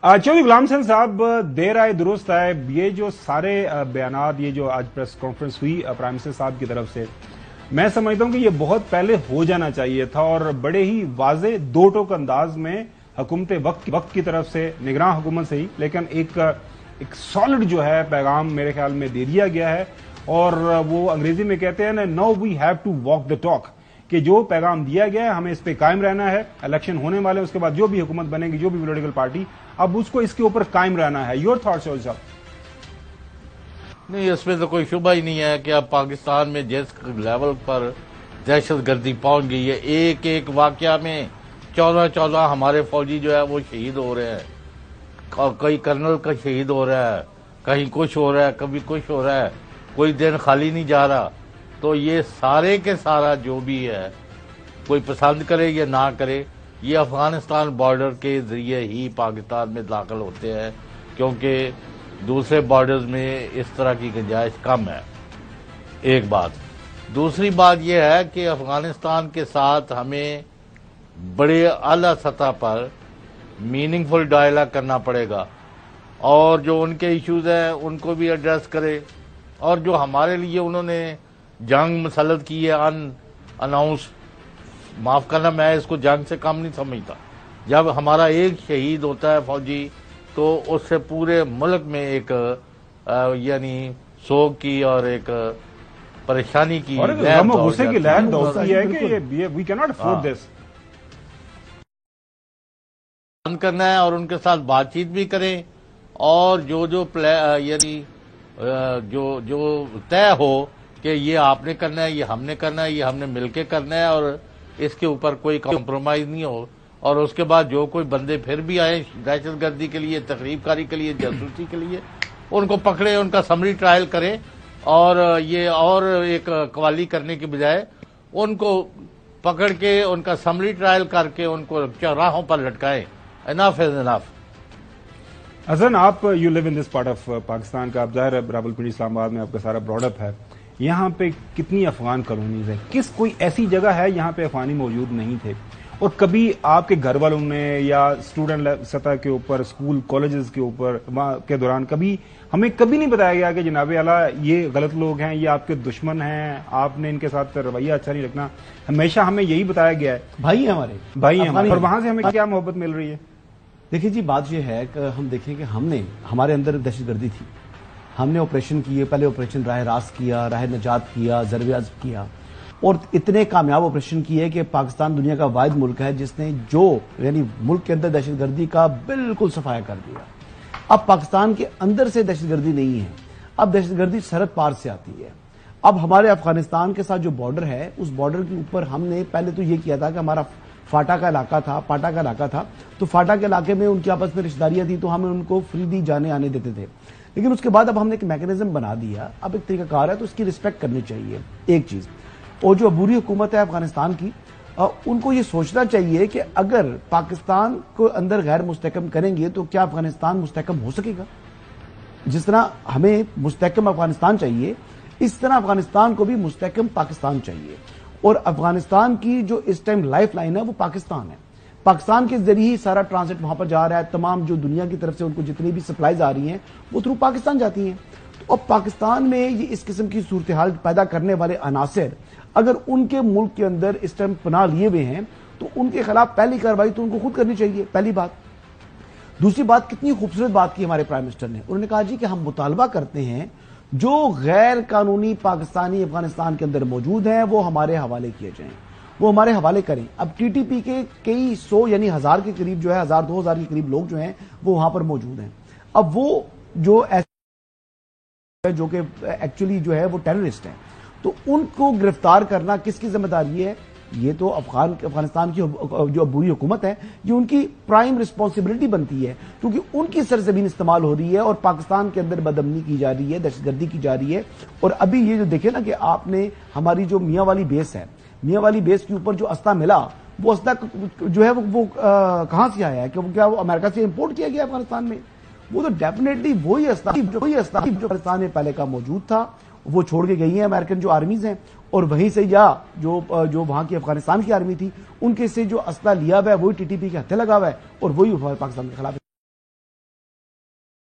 चौधरी गुलाम हसन साहब, देर आए दुरुस्त आए, ये जो सारे बयानात, ये जो आज प्रेस कॉन्फ्रेंस हुई प्राइम मिनिस्टर साहब की तरफ से, मैं समझता हूं कि ये बहुत पहले हो जाना चाहिए था और बड़े ही वाजे दो टोक अंदाज में हुकूमत वक्त की तरफ से, निगरान हुकूमत से ही, लेकिन एक सॉलिड जो है पैगाम मेरे ख्याल में दे दिया गया है। और वो अंग्रेजी में कहते हैं ना, now we have to walk the talk, कि जो पैगाम दिया गया है हमें इस पे कायम रहना है। इलेक्शन होने वाले, उसके बाद जो भी हुकूमत बनेगी, जो भी पॉलिटिकल पार्टी, अब उसको इसके ऊपर कायम रहना है। योर थॉट्स साहब? नहीं, इसमें तो कोई शुबा ही नहीं है कि अब पाकिस्तान में जिस लेवल पर दहशतगर्दी पहुंच गई है, एक एक वाकया में 14 हमारे फौजी जो है वो शहीद हो रहे हैं, कई कर्नल का शहीद हो रहा है, कहीं कुछ हो रहा है, कभी कुछ हो रहा है, कोई दिन खाली नहीं जा रहा। तो ये सारे के सारा जो भी है, कोई पसंद करे या ना करे, ये अफगानिस्तान बॉर्डर के जरिए ही पाकिस्तान में दाखिल होते हैं, क्योंकि दूसरे बॉर्डर्स में इस तरह की गुंजाइश कम है। एक बात। दूसरी बात यह है कि अफगानिस्तान के साथ हमें बड़े आला सतह पर मीनिंगफुल डायलॉग करना पड़ेगा और जो उनके इश्यूज हैं उनको भी एड्रेस करे, और जो हमारे लिए उन्होंने जंग मुसल्लत की है अनाउंस, माफ करना, मैं इसको जंग से कम नहीं समझता। जब हमारा एक शहीद होता है फौजी, तो उससे पूरे मुल्क में एक यानी सोग की और एक परेशानी की गुस्से की लहर दौड़ती है कि we can not afford this. बंद करना है और उनके साथ बातचीत भी करें, और जो यानी जो तय हो कि ये आपने करना है, ये हमने करना है, ये हमने मिलके करना है, और इसके ऊपर कोई कॉम्प्रोमाइज नहीं हो। और उसके बाद जो कोई बंदे फिर भी आए दहशतगर्दी के लिए, तकरीबकारी के लिए, जासूसी के लिए, उनको पकड़े, उनका समरी ट्रायल करें, और ये और एक कवाली करने की बजाय उनको पकड़ के उनका समरी ट्रायल करके उनको चौराहों पर लटकाएं। Enough is enough. हसन, आप you live in this part of Pakistan का, आप जाहिर है रावलपिंडी इस्लामाबाद में आपका सारा ब्रॉडअप है। यहाँ पे कितनी अफगान कॉलोनीज है? कोई ऐसी जगह है यहाँ पे अफगानी मौजूद नहीं थे? और कभी आपके घर वालों ने या स्टूडेंट सतह के ऊपर, स्कूल कॉलेजेस के ऊपर के दौरान हमें कभी नहीं बताया गया कि जनाब आला ये गलत लोग हैं, ये आपके दुश्मन हैं, आपने इनके साथ रवैया अच्छा नहीं रखना? हमेशा हमें यही बताया गया है, भाई हमारे भाई हमारे। और वहां से हमें क्या मोहब्बत मिल रही है? देखिए जी, बात यह है कि हम देखें कि हमारे अंदर दहशतगर्दी थी, हमने ऑपरेशन किए, पहले ऑपरेशन राह रास्त किया, राह नजात किया, ज़रब किया, और इतने कामयाब ऑपरेशन किए कि पाकिस्तान दुनिया का वाहिद मुल्क है जिसने यानी मुल्क के अंदर दहशतगर्दी का बिल्कुल सफाया कर दिया। अब पाकिस्तान के अंदर से दहशतगर्दी नहीं है, अब दहशतगर्दी सरहद पार से आती है। अब हमारे अफगानिस्तान के साथ जो बॉर्डर है, उस बॉर्डर के ऊपर हमने पहले तो ये किया था कि हमारा पाटा का इलाका था, तो फाटा के इलाके में उनकी आपस में रिश्तेदारियां थी, तो हम उनको फ्रीली जाने आने देते थे। लेकिन उसके बाद अब हमने एक मैकेनिज्म बना दिया, अब एक तरीकाकार है, तो उसकी रिस्पेक्ट करनी चाहिए, एक चीज। और जो अबूरी हुकूमत है अफगानिस्तान की, उनको ये सोचना चाहिए कि अगर पाकिस्तान को अंदर गैर मुस्तहकम करेंगे तो क्या अफगानिस्तान मुस्तहकम हो सकेगा? जिस तरह हमें मुस्तहकम अफगानिस्तान चाहिए, इस तरह अफगानिस्तान को भी मुस्तहकम पाकिस्तान चाहिए। और अफगानिस्तान की जो इस टाइम लाइफ लाइन है वो पाकिस्तान है। पाकिस्तान के जरिए ही सारा ट्रांजिट वहां पर जा रहा है, तमाम जो दुनिया की तरफ से उनको जितनी भी सप्लाईज आ रही हैं वो थ्रू पाकिस्तान जाती हैं। तो अब पाकिस्तान में ये इस किस्म की सूरत हाल पैदा करने वाले अनासर अगर उनके मुल्क के अंदर इस टाइम पनाह लिए हुए हैं, तो उनके खिलाफ पहली कार्रवाई तो उनको खुद करनी चाहिए, पहली बात। दूसरी बात, कितनी खूबसूरत बात की हमारे प्राइम मिनिस्टर ने, उन्होंने कहा जी कि हम मुतालबा करते हैं जो गैर कानूनी पाकिस्तानी अफगानिस्तान के अंदर मौजूद हैं वो हमारे हवाले किए जाएं, वो हमारे हवाले करें। अब टीटीपी के कई सौ यानी 1000 के करीब जो है, 1000-2000 के करीब लोग जो हैं वो वहां पर मौजूद हैं। अब वो जो कि एक्चुअली जो है वो टेररिस्ट हैं, तो उनको गिरफ्तार करना किसकी जिम्मेदारी है? ये तो अफगानिस्तान की जो बुरी हुकूमत है, ये उनकी प्राइम रिस्पॉन्सिबिलिटी बनती है, क्योंकि उनकी सरजमीन इस्तेमाल हो रही है और पाकिस्तान के अंदर बदअमनी की जा रही है, दहशतगर्दी की जा रही है। और अभी ये जो देखे ना कि आपने हमारी जो मियाँ वाली बेस है, मियाँ वाली बेस के ऊपर जो अस्ता मिला, वो अस्ता जो है वो कहां से आया है? कि क्या वो अमेरिका से इंपोर्ट किया गया अफगानिस्तान में? वो तो डेफिनेटली वही अस्ता जो पाकिस्तान में पहले का मौजूद था, वो छोड़ के गई है अमेरिकन जो आर्मीज हैं, और वहीं से या जो वहां की अफगानिस्तान की आर्मी थी, उनके से जो असला लिया हुआ है वही टीटीपी के हत्थे लगा हुआ है, और वही पाकिस्तान के खिलाफ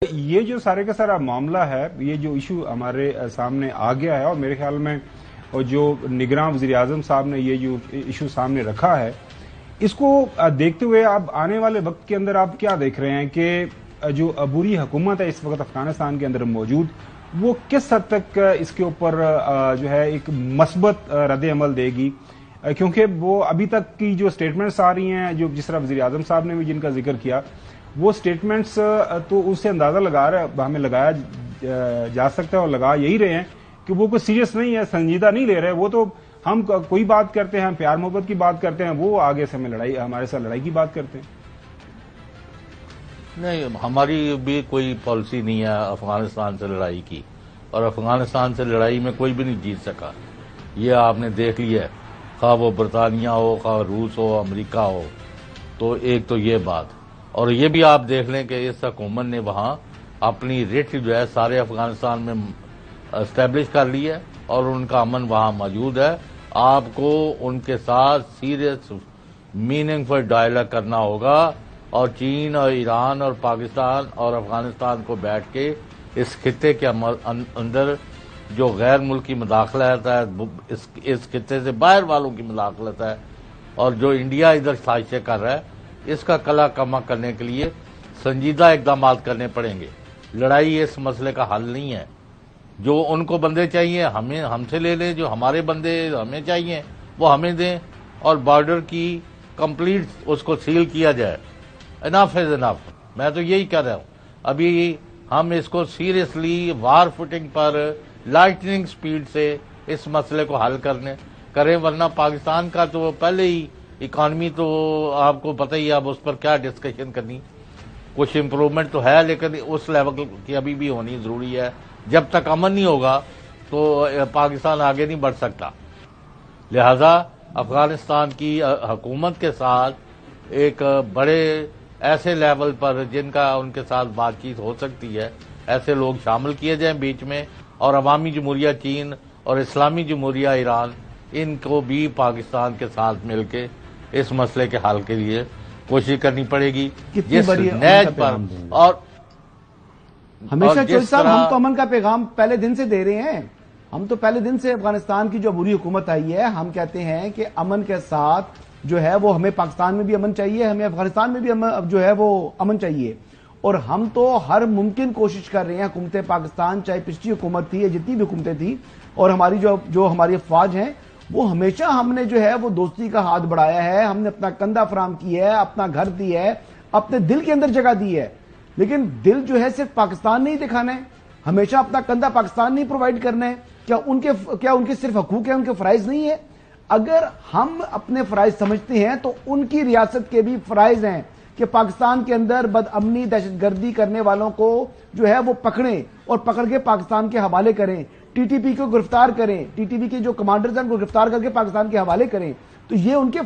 ये जो सारे का सारा मामला है, ये जो इशू हमारे सामने आ गया है, और मेरे ख्याल में और जो निगरान वज़ीर-ए-आज़म साहब ने ये जो इशू सामने रखा है, इसको देखते हुए अब आने वाले वक्त के अंदर आप क्या देख रहे हैं कि जो अबूरी हुकूमत है इस वक्त अफगानिस्तान के अंदर मौजूद, वो किस हद तक इसके ऊपर जो है एक मस्बत रद्द अमल देगी? क्योंकि वो अभी तक की जो स्टेटमेंट्स आ रही हैं, जो जिस तरह वज़ीर-ए-आज़म साहब ने भी जिनका जिक्र किया, वो स्टेटमेंट्स तो उससे अंदाजा हमें लगाया जा सकता है और लगा यही रहे हैं कि वो कोई सीरियस नहीं है, संजीदा नहीं ले रहे। वो तो हम कोई बात करते हैं, प्यार मोहब्बत की बात करते हैं, वो आगे से हमारे साथ लड़ाई की बात करते हैं। नहीं, हमारी भी कोई पॉलिसी नहीं है अफगानिस्तान से लड़ाई की, और अफगानिस्तान से लड़ाई में कोई भी नहीं जीत सका। ये आपने देख लिया है, खा वो बरतानिया हो, खा रूस हो, अमेरिका हो। तो एक तो ये बात, और ये भी आप देख लें कि इस हुकूमत ने वहां अपनी रिट जो है सारे अफगानिस्तान में एस्टेब्लिश कर ली है, और उनका अमन वहां मौजूद है। आपको उनके साथ सीरियस मीनिंगफुल डायलॉग करना होगा, और चीन और ईरान और पाकिस्तान और अफगानिस्तान को बैठ के इस खित्ते के अंदर जो गैर मुल्की मुदाखलत है, इस खित्ते से बाहर वालों की मुदाखलत है, और जो इंडिया इधर साजिशें कर रहा है, इसका कला कमा करने के लिए संजीदा इकदाम करने पड़ेंगे। लड़ाई इस मसले का हल नहीं है। जो उनको बंदे चाहिए हमें हमसे ले लें, जो हमारे बंदे हमें चाहिए वो हमें दें, और बॉर्डर की कंप्लीट उसको सील किया जाए। Enough is enough. मैं तो यही कह रहा हूं, अभी हम इसको सीरियसली वार फुटिंग पर लाइटनिंग स्पीड से इस मसले को हल करें, वरना पाकिस्तान का तो पहले ही इकॉनमी तो आपको पता ही है, अब उस पर क्या डिस्कशन करनी। कुछ इम्प्रूवमेंट तो है, लेकिन उस लेवल की अभी भी होनी जरूरी है। जब तक अमन नहीं होगा तो पाकिस्तान आगे नहीं बढ़ सकता। लिहाजा अफगानिस्तान की हुकूमत के साथ एक बड़े ऐसे लेवल पर जिनका उनके साथ बातचीत हो सकती है, ऐसे लोग शामिल किए जाएं बीच में, और अवामी जमहूरिया चीन और इस्लामी जमहूरिया ईरान, इनको भी पाकिस्तान के साथ मिलके इस मसले के हल के लिए कोशिश करनी पड़ेगी। जिस नैज पर और हमेशा चौधरी साहब, हम तो अमन का पैगाम पहले दिन से दे रहे हैं। हम तो पहले दिन से अफगानिस्तान की जो बुरी हुकूमत आई है, हम कहते हैं कि अमन के साथ जो है वो हमें पाकिस्तान में भी अमन चाहिए, हमें अफगानिस्तान में भी जो है वो अमन चाहिए। और हम तो हर मुमकिन कोशिश कर रहे हैं, हुकूमत पाकिस्तान चाहे पिछली हुकूमत थी या जितनी भी हुकूमतें थी, और हमारी जो हमारी अफवाज हैं, वो हमेशा हमने जो है वो दोस्ती का हाथ बढ़ाया है। हमने अपना कंधा फराम किया है, अपना घर दिया है, अपने दिल के अंदर जगह दी है। लेकिन दिल जो है सिर्फ पाकिस्तान नहीं दिखाना है, हमेशा अपना कंधा पाकिस्तान नहीं प्रोवाइड करना है। क्या उनके सिर्फ हकूक है, उनके फराइज नहीं है? अगर हम अपने फराइज समझते हैं तो उनकी रियासत के भी फराइज हैं कि पाकिस्तान के अंदर बदअमनी दहशतगर्दी करने वालों को जो है वो पकड़ें, और पकड़ के पाकिस्तान के हवाले करें, टीटीपी को गिरफ्तार करें, टीटीपी के जो कमांडर्स हैं उनको गिरफ्तार करके पाकिस्तान के हवाले करें। तो ये उनके